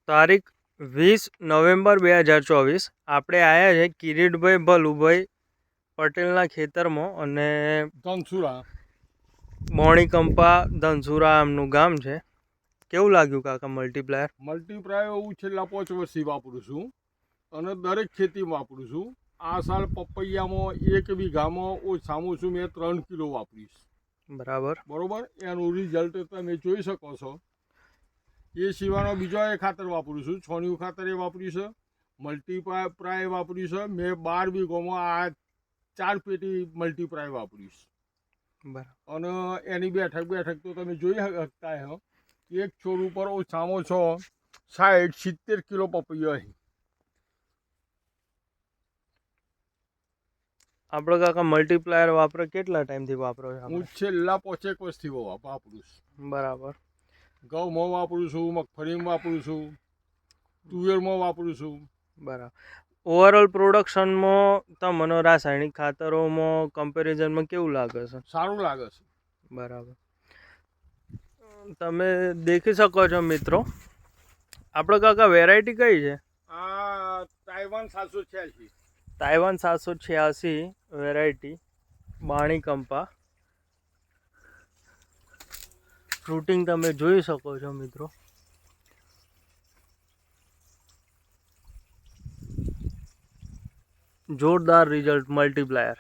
તારીખ 20 નવેમ્બર 2024 આપણે આવ્યા છે કિરીટભાઈ ભલુભાઈ પટેલના ખેતરમાં અને ધનસુરા બોણીકંપા ધનસુરા આમનું ગામ છે. કેવું લાગ્યું કાકા મલ્ટીપ્લાયર હું છેલ્લા 5 વર્ષથી વાપરું છું અને દરેક ખેતી વાપરું છું. આ સાલ પપૈયામાં 1 વીઘામાં ઓછામાં ઓછું મેં 3 કિલો વાપરીશ. બરાબર. એનું રિઝલ્ટ તમે જોઈ શકો છો. એ સિવાયનો બીજો ખાતર વાપરું છું, છોણિયું ખાતર એ વાપર્યું છે, મલ્ટીપ્લાય વાપર્યું છે. મેં 12 વીઘોમાં આ 4 પેટી મલ્ટીપ્લાય વાપરીશ. બરાબર. અને એની બેઠક તો તમે જોઈ શકતા હો. એક છોડ ઉપર ઓછામાં ઓછો 60-70 કિલો પપૈયો છે. આપણે કાકા મલ્ટીપ્લાયર વાપરે કેટલા ટાઈમથી વાપરો છો? હું છેલ્લા 5 વર્ષથી વાપરું છું. બરાબર. ઘઉંમાં વાપરું છું, મગફળીમાં વાપરું છું, તુવેરમાં વાપરું છું. બરાબર. ઓવરઓલ પ્રોડક્શનમાં તમને રાસાયણિક ખાતરોમાં કમ્પેરિઝનમાં કેવું લાગે છે? સારું લાગે છે. બરાબર. તમે દેખી શકો છો મિત્રો, આપણે કાકા વેરાયટી કઈ છે? આ તાઇવાન 786. તાઇવાન 786 વેરાયટી બોણીકંપા. ફ્રૂટિંગ તમે જોઈ શકો છો મિત્રો. જોરદાર રિઝલ્ટ મલ્ટીપ્લાયર.